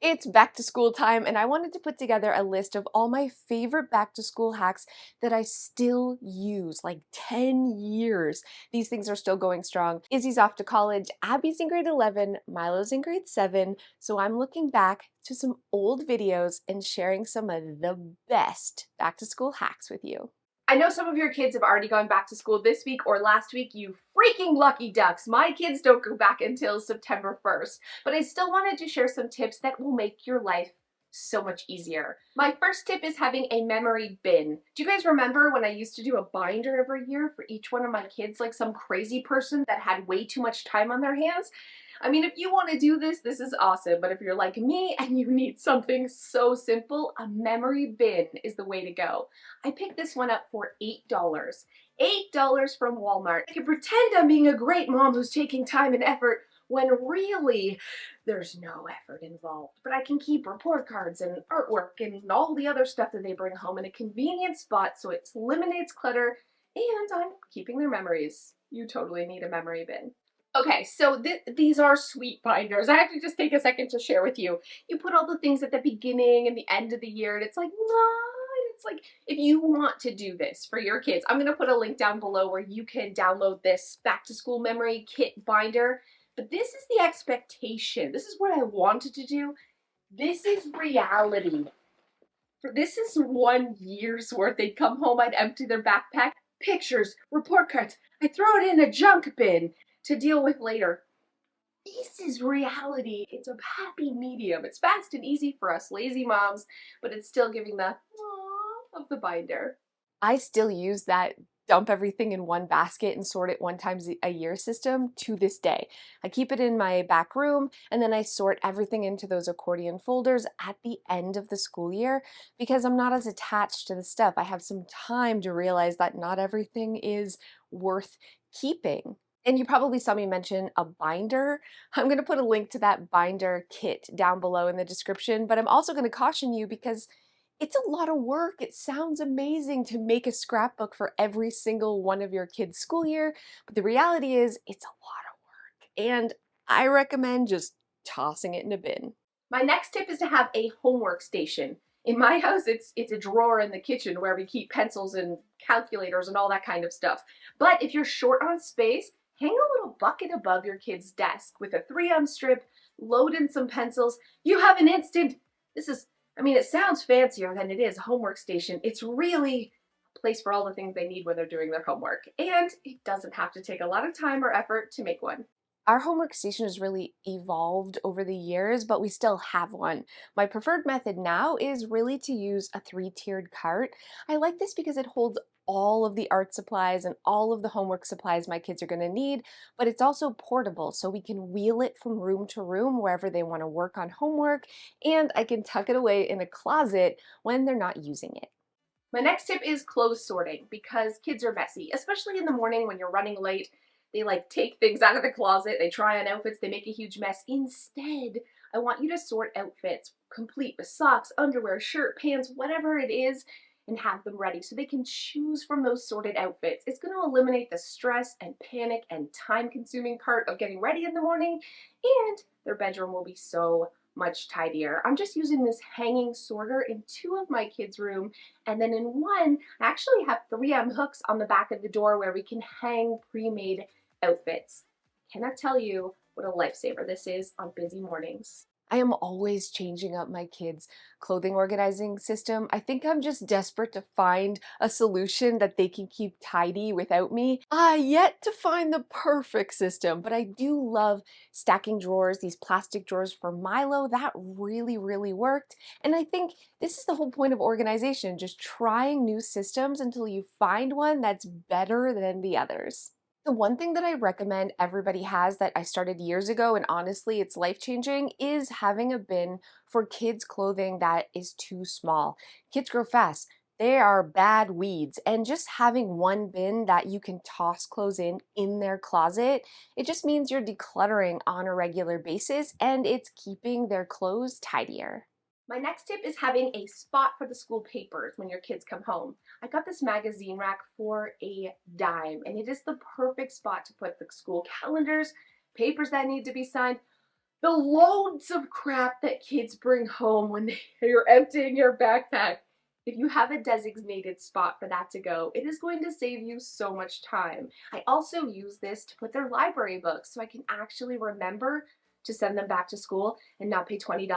It's back to school time, and I wanted to put together a list of all my favorite back to school hacks that I still use, like 10 years. These things are still going strong. Izzy's off to college, Abby's in grade 11, Milo's in grade 7, so I'm looking back to some old videos and sharing some of the best back to school hacks with you. I know some of your kids have already gone back to school this week or last week, you freaking lucky ducks. My kids don't go back until September 1st, but I still wanted to share some tips that will make your life so much easier. My first tip is having a memory bin. Do you guys remember when I used to do a binder every year for each one of my kids, like some crazy person that had way too much time on their hands? I mean, if you want to do this, this is awesome. But if you're like me and you need something so simple, a memory bin is the way to go. I picked this one up for $8. $8 from Walmart. I can pretend I'm being a great mom who's taking time and effort when really there's no effort involved. But I can keep report cards and artwork and all the other stuff that they bring home in a convenient spot so it eliminates clutter and I'm keeping their memories. You totally need a memory bin. Okay, so these are sweet binders. I have to just take a second to share with you. You put all the things at the beginning and the end of the year, and it's like, what? It's like, if you want to do this for your kids, I'm going to put a link down below where you can download this back to school memory kit binder. But this is the expectation. This is what I wanted to do. This is reality. This is 1 year's worth. They'd come home, I'd empty their backpack, pictures, report cards. I throw it in a junk bin to deal with later. This is reality. It's a happy medium. It's fast and easy for us lazy moms, but it's still giving the aw of the binder. I still use that dump everything in one basket and sort it one time a year system to this day. I keep it in my back room and then I sort everything into those accordion folders at the end of the school year because I'm not as attached to the stuff. I have some time to realize that not everything is worth keeping. And you probably saw me mention a binder. I'm going to put a link to that binder kit down below in the description, but I'm also going to caution you because it's a lot of work. It sounds amazing to make a scrapbook for every single one of your kids' school year, but the reality is it's a lot of work, and I recommend just tossing it in a bin. My next tip is to have a homework station. In my house, it's a drawer in the kitchen where we keep pencils and calculators and all that kind of stuff. But if you're short on space, hang a little bucket above your kid's desk with a 3M strip, load in some pencils. You have an instant, I mean, it sounds fancier than it is, a homework station. It's really a place for all the things they need when they're doing their homework. And it doesn't have to take a lot of time or effort to make one. Our homework station has really evolved over the years, but we still have one. My preferred method now is really to use a 3-tiered cart. I like this because it holds all of the art supplies and all of the homework supplies my kids are going to need, but it's also portable, so we can wheel it from room to room wherever they want to work on homework, and I can tuck it away in a closet when they're not using it. My next tip is clothes sorting because kids are messy, especially in the morning when you're running late. They like take things out of the closet, they try on outfits, they make a huge mess. Instead, I want you to sort outfits complete with socks, underwear, shirt, pants, whatever it is, and have them ready so they can choose from those sorted outfits. It's going to eliminate the stress and panic and time-consuming part of getting ready in the morning, and their bedroom will be so much tidier. I'm just using this hanging sorter in 2 of my kids' room, and then in one, I actually have 3M hooks on the back of the door where we can hang pre-made outfits. I cannot tell you what a lifesaver this is on busy mornings. I am always changing up my kids' clothing organizing system. I think I'm just desperate to find a solution that they can keep tidy without me. I yet to find the perfect system, but I do love stacking drawers, these plastic drawers for Milo. That really, really worked. And I think this is the whole point of organization, just trying new systems until you find one that's better than the others. The one thing that I recommend everybody has that I started years ago, and honestly, it's life-changing, is having a bin for kids' clothing that is too small. Kids grow fast. They are bad weeds, and just having one bin that you can toss clothes in their closet, it just means you're decluttering on a regular basis, and it's keeping their clothes tidier. My next tip is having a spot for the school papers when your kids come home. I got this magazine rack for a dime, and it is the perfect spot to put the school calendars, papers that need to be signed, The loads of crap that kids bring home when you're emptying your backpack. If you have a designated spot for that to go, it is going to save you so much time. I also use this to put their library books so I can actually remember to send them back to school and not pay $20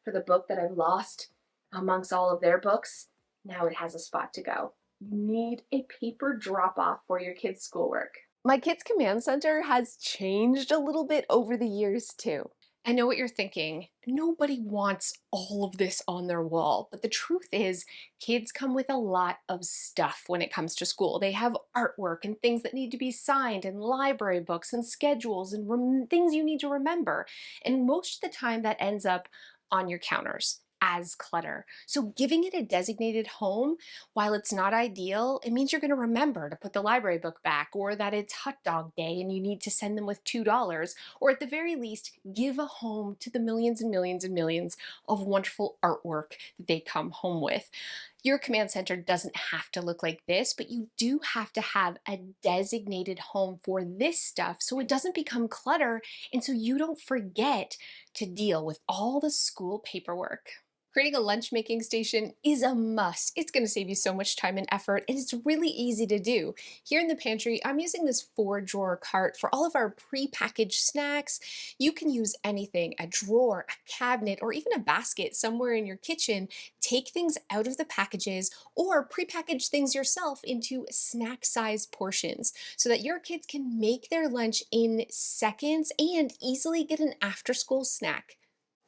for the book that I've lost amongst all of their books. Now it has a spot to go. You need a paper drop off for your kids' schoolwork. My kids' command center has changed a little bit over the years too. I know what you're thinking. Nobody wants all of this on their wall, but the truth is, kids come with a lot of stuff when it comes to school. They have artwork and things that need to be signed, and library books and schedules and things you need to remember. And most of the time, that ends up on your counters as clutter. So giving it a designated home, while it's not ideal, it means you're going to remember to put the library book back, or that it's hot dog day and you need to send them with $2, or at the very least, give a home to the millions and millions and millions of wonderful artwork that they come home with. Your command center doesn't have to look like this, but you do have to have a designated home for this stuff so it doesn't become clutter and so you don't forget to deal with all the school paperwork. Creating a lunch making station is a must. It's going to save you so much time and effort, and it's really easy to do. Here in the pantry, I'm using this 4-drawer cart for all of our pre-packaged snacks. You can use anything, a drawer, a cabinet, or even a basket somewhere in your kitchen. Take things out of the packages or pre-package things yourself into snack-sized portions so that your kids can make their lunch in seconds and easily get an after-school snack.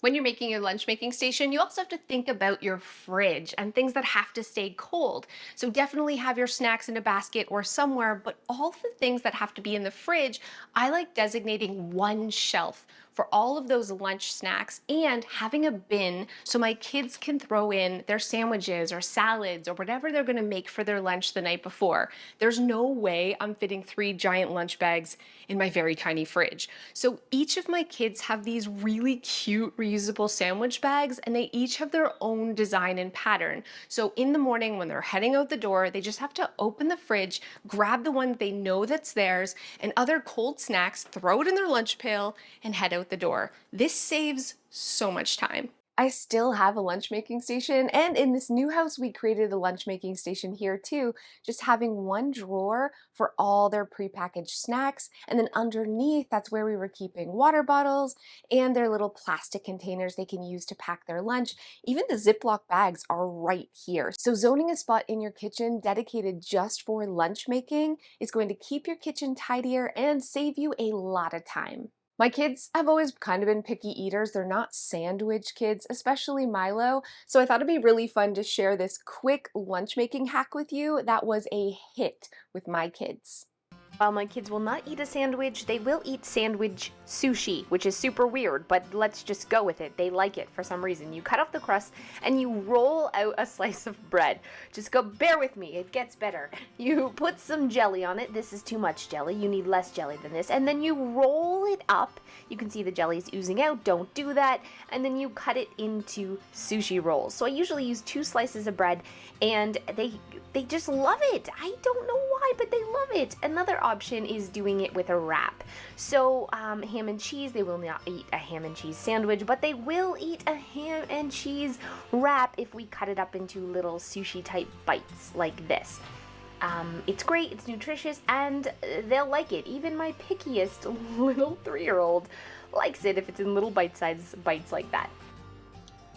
When you're making your lunch making station, you also have to think about your fridge and things that have to stay cold. So definitely have your snacks in a basket or somewhere, but all the things that have to be in the fridge, I like designating one shelf for all of those lunch snacks and having a bin so my kids can throw in their sandwiches or salads or whatever they're gonna make for their lunch the night before. There's no way I'm fitting 3 giant lunch bags in my very tiny fridge. So each of my kids have these really cute reusable sandwich bags, and they each have their own design and pattern. So in the morning when they're heading out the door, they just have to open the fridge, grab the one they know that's theirs, and other cold snacks, throw it in their lunch pail, and head out the door. This saves so much time. I still have a lunch making station, and in this new house we created a lunch making station here too, just having one drawer for all their prepackaged snacks, and then underneath that's where we were keeping water bottles and their little plastic containers they can use to pack their lunch. Even the Ziploc bags are right here. So zoning a spot in your kitchen dedicated just for lunch making is going to keep your kitchen tidier and save you a lot of time. My kids have always kind of been picky eaters. They're not sandwich kids, especially Milo. So I thought it'd be really fun to share this quick lunch making hack with you that was a hit with my kids. While my kids will not eat a sandwich, they will eat sandwich sushi, which is super weird, but let's just go with it. They like it for some reason. You cut off the crust and you roll out a slice of bread. Just go, bear with me, it gets better. You put some jelly on it. This is too much jelly. You need less jelly than this. And then you roll it up. You can see the jelly's oozing out. Don't do that. And then you cut it into sushi rolls. So I usually use 2 slices of bread, and they just love it. I don't know why, but they love it. Another option is doing it with a wrap. So ham and cheese, they will not eat a ham and cheese sandwich, but they will eat a ham and cheese wrap if we cut it up into little sushi type bites like this. It's great, it's nutritious, and they'll like it. Even my pickiest little 3-year-old likes it if it's in little bite-sized bites like that.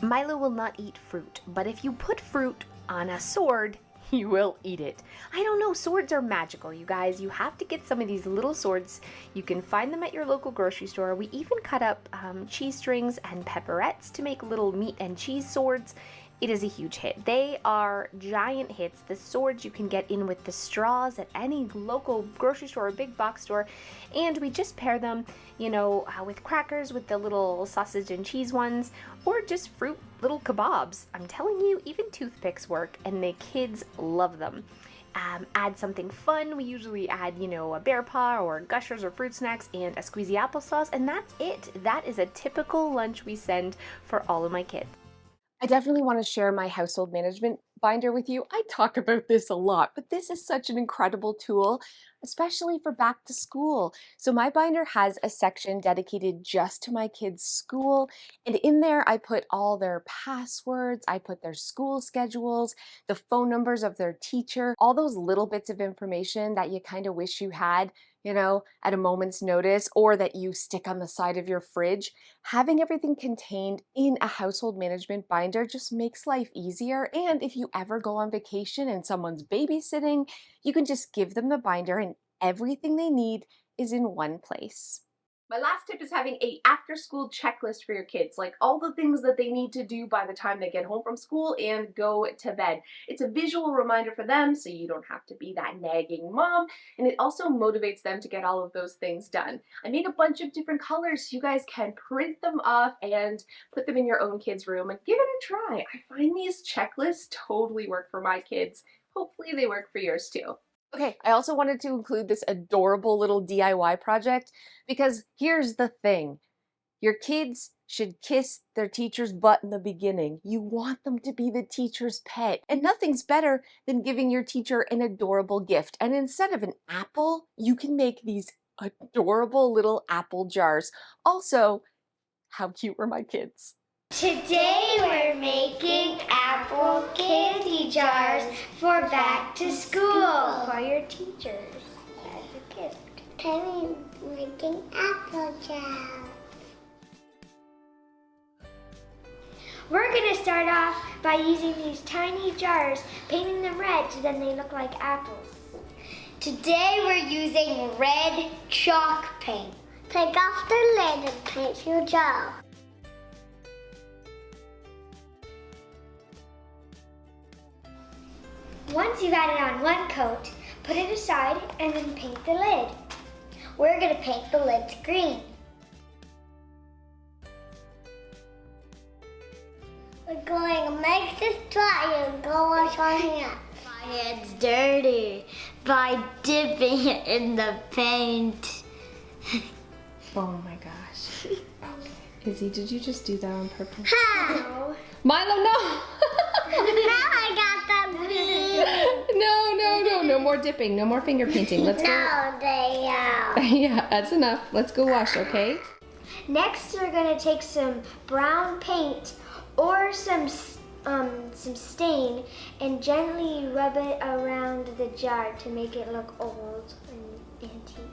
Milo will not eat fruit, but if you put fruit on a sword, he will eat it. I don't know, swords are magical, you guys. You have to get some of these little swords. You can find them at your local grocery store. We even cut up cheese strings and pepperettes to make little meat and cheese swords. It is a huge hit. They are giant hits. The swords you can get in with the straws at any local grocery store or big box store, and we just pair them, with crackers with the little sausage and cheese ones, or just fruit little kebabs. I'm telling you, even toothpicks work, and the kids love them. Add something fun. We usually add, a bear paw or Gushers or fruit snacks and a squeezy applesauce, and that's it. That is a typical lunch we send for all of my kids. I definitely want to share my household management binder with you. I talk about this a lot, but this is such an incredible tool, especially for back to school. So my binder has a section dedicated just to my kids' school, and in there I put all their passwords, I put their school schedules, the phone numbers of their teacher, all those little bits of information that you kind of wish you had, at a moment's notice, or that you stick on the side of your fridge. Having everything contained in a household management binder just makes life easier. And if you ever go on vacation and someone's babysitting, you can just give them the binder and everything they need is in one place. My last tip is having a after-school checklist for your kids, like all the things that they need to do by the time they get home from school and go to bed. It's a visual reminder for them, so you don't have to be that nagging mom, and it also motivates them to get all of those things done. I made a bunch of different colors so you guys can print them off and put them in your own kids' room and give it a try. I find these checklists totally work for my kids. Hopefully they work for yours too. Okay, I also wanted to include this adorable little DIY project because here's the thing. Your kids should kiss their teacher's butt in the beginning. You want them to be the teacher's pet. And nothing's better than giving your teacher an adorable gift. And instead of an apple, you can make these adorable little apple jars. Also, how cute were my kids? Today we're making apple candy jars for back to school for your teachers as a gift. Today we're making apple jars. We're going to start off by using these tiny jars, painting them red so then they look like apples. Today we're using red chalk paint. Take off the lid and paint your jar. Once you've added on one coat, put it aside and then paint the lid. We're going to paint the lids green. We're going to make this dry and go wash our hands. My hand's dirty by dipping it in the paint. Oh my gosh. Izzy, did you just do that on purpose? No. Milo, no! Now I got that blue. No more dipping, no more finger painting. Let's go. No, they Yeah, that's enough. Let's go wash, okay? Next, we're going to take some brown paint or some stain and gently rub it around the jar to make it look old and antique.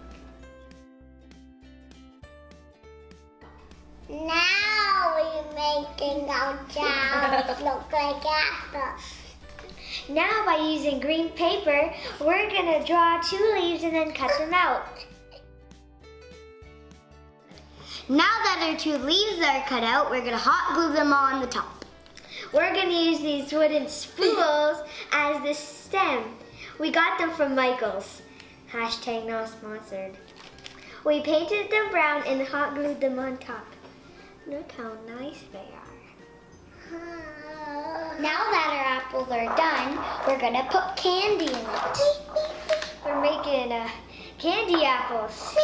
Now we're making our jars look like apples. Now by using green paper, we're gonna draw 2 leaves and then cut them out. Now that our 2 leaves are cut out, we're gonna hot glue them on the top. We're gonna use these wooden spools as the stem. We got them from Michael's. Hashtag not sponsored. We painted them brown and hot glued them on top. Look how nice they are. Now that our apples are done, we're gonna put candy in it. We're making candy apples.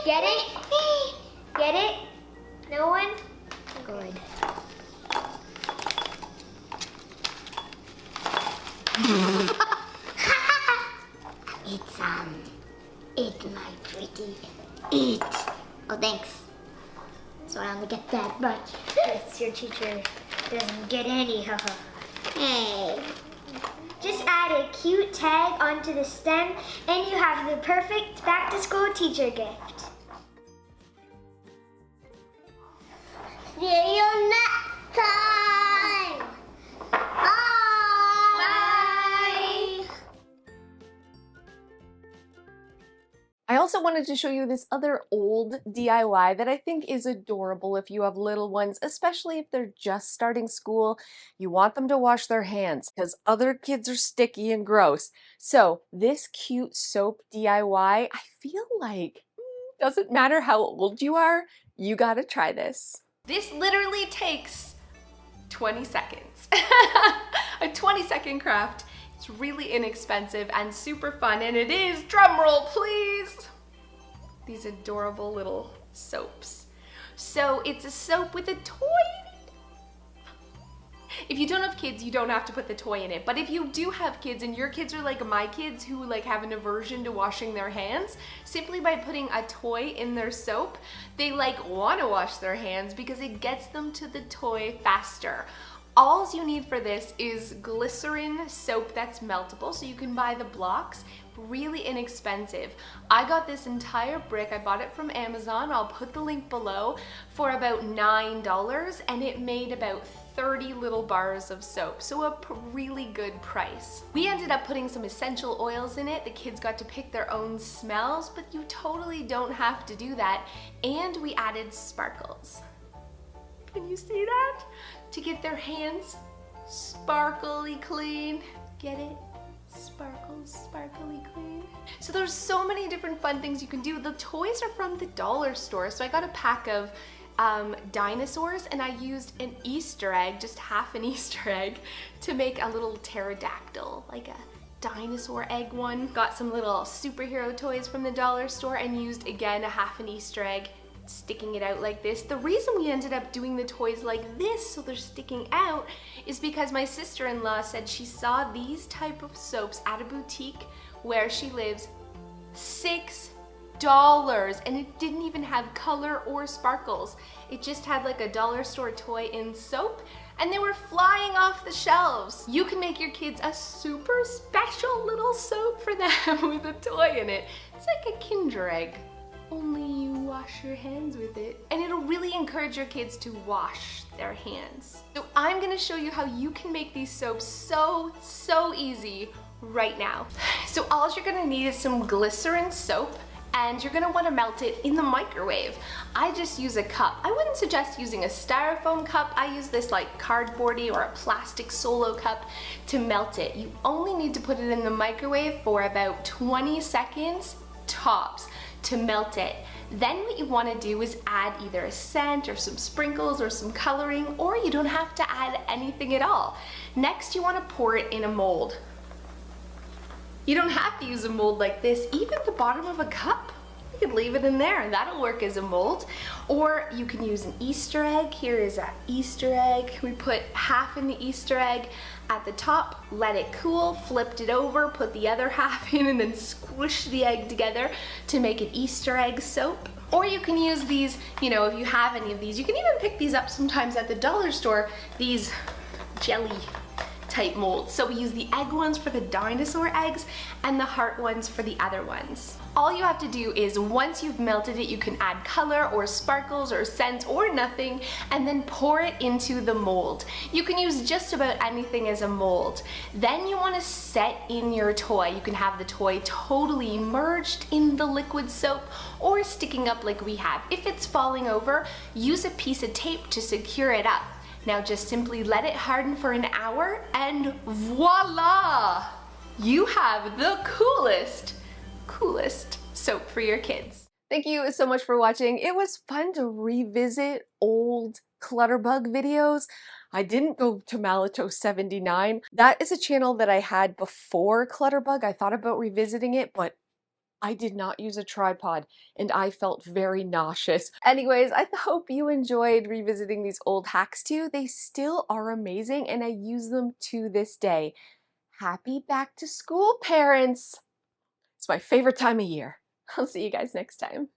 Get it? Get it? No one? Good. Eat my pretty, eat. Oh, thanks. So I only get that much. Yes, your teacher doesn't get any, haha. Hey. Just add a cute tag onto the stem and you have the perfect back-to-school teacher gift. See you next time! Bye! Bye! I also wanted to show you this other old DIY that I think is adorable if you have little ones, especially if they're just starting school. You want them to wash their hands because other kids are sticky and gross. So this cute soap DIY, I feel like doesn't matter how old you are, you gotta try this. This literally takes 20 seconds. A 20-second craft. It's really inexpensive and super fun, and it is, drumroll please, these adorable little soaps. So it's a soap with a If you don't have kids, you don't have to put the toy in it. But if you do have kids and your kids are like my kids who like have an aversion to washing their hands, simply by putting a toy in their soap, they like want to wash their hands because it gets them to the toy faster. All you need for this is glycerin soap that's meltable, so you can buy the blocks, really inexpensive. I got this entire brick, I bought it from Amazon, I'll put the link below, for about $9, and it made about 30 little bars of soap, so a really good price. We ended up putting some essential oils in it, the kids got to pick their own smells, but you totally don't have to do that, and we added sparkles. Can you see that? To get their hands sparkly clean. Get it? Sparkles, sparkly clean. So there's so many different fun things you can do. The toys are from the dollar store. So I got a pack of dinosaurs and I used an Easter egg, just half an Easter egg, to make a little pterodactyl, like a dinosaur egg one. Got some little superhero toys from the dollar store and used again a half an Easter egg, sticking it out like this. The reason we ended up doing the toys like this, so they're sticking out, is because my sister-in-law said she saw these type of soaps at a boutique where she lives, $6, and it didn't even have color or sparkles. It just had like a dollar store toy in soap, and they were flying off the shelves. You can make your kids a super special little soap for them with a toy in it. It's like a Kinder Egg, only you wash your hands with it. And it'll really encourage your kids to wash their hands. So I'm gonna show you how you can make these soaps so easy right now. So all you're gonna need is some glycerin soap, and you're gonna wanna melt it in the microwave. I just use a cup. I wouldn't suggest using a styrofoam cup. I use this like cardboardy or a plastic Solo cup to melt it. You only need to put it in the microwave for about 20 seconds tops to melt it. Then what you want to do is add either a scent or some sprinkles or some coloring, or you don't have to add anything at all. Next, you want to pour it in a mold. You don't have to use a mold like this, even the bottom of a cup. You could leave it in there and that'll work as a mold. Or you can use an Easter egg. Here is an Easter egg. We put half in the Easter egg at the top, let it cool, flipped it over, put the other half in, and then squish the egg together to make an Easter egg soap. Or you can use these, you know, if you have any of these, you can even pick these up sometimes at the dollar store, these jelly type molds. So we use the egg ones for the dinosaur eggs and the heart ones for the other ones. All you have to do is, once you've melted it, you can add color or sparkles or scents or nothing, and then pour it into the mold. You can use just about anything as a mold. Then you want to set in your toy. You can have the toy totally immersed in the liquid soap or sticking up like we have. If it's falling over, use a piece of tape to secure it up. Now just simply let it harden for an hour and voila! You have the coolest soap for your kids. Thank you so much for watching. It was fun to revisit old Clutterbug videos. I didn't go to Malito 79. That is a channel that I had before Clutterbug. I thought about revisiting it, but I did not use a tripod and I felt very nauseous. Anyways, I hope you enjoyed revisiting these old hacks too. They still are amazing and I use them to this day. Happy back to school, parents! It's my favorite time of year. I'll see you guys next time.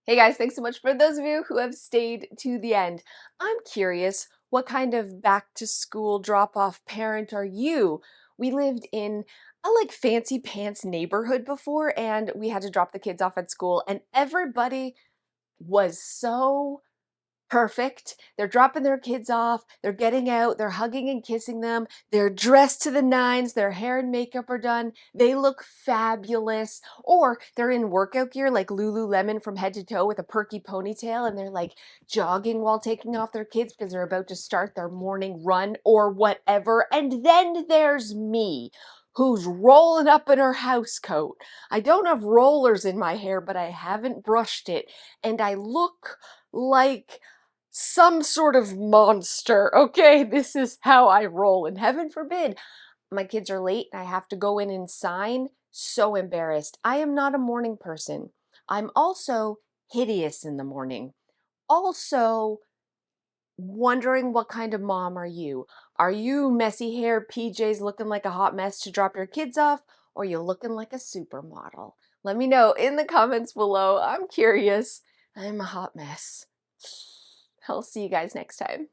Hey guys, thanks so much for those of you who have stayed to the end. I'm curious, what kind of back to school drop-off parent are you? We lived in a like fancy pants neighborhood before and we had to drop the kids off at school and everybody was so perfect. They're dropping their kids off, they're getting out, they're hugging and kissing them, they're dressed to the nines, their hair and makeup are done, they look fabulous, or they're in workout gear like Lululemon from head to toe with a perky ponytail and they're like jogging while taking off their kids because they're about to start their morning run or whatever. And then there's me, who's rolling up in her house coat. I don't have rollers in my hair, but I haven't brushed it, and I look like some sort of monster. Okay, this is how I roll, and heaven forbid my kids are late and I have to go in and sign. So embarrassed. I am not a morning person. I'm also hideous in the morning. Also wondering what kind of mom are you? Are you messy hair PJs looking like a hot mess to drop your kids off? Or are you looking like a supermodel? Let me know in the comments below. I'm curious. I'm a hot mess. I'll see you guys next time.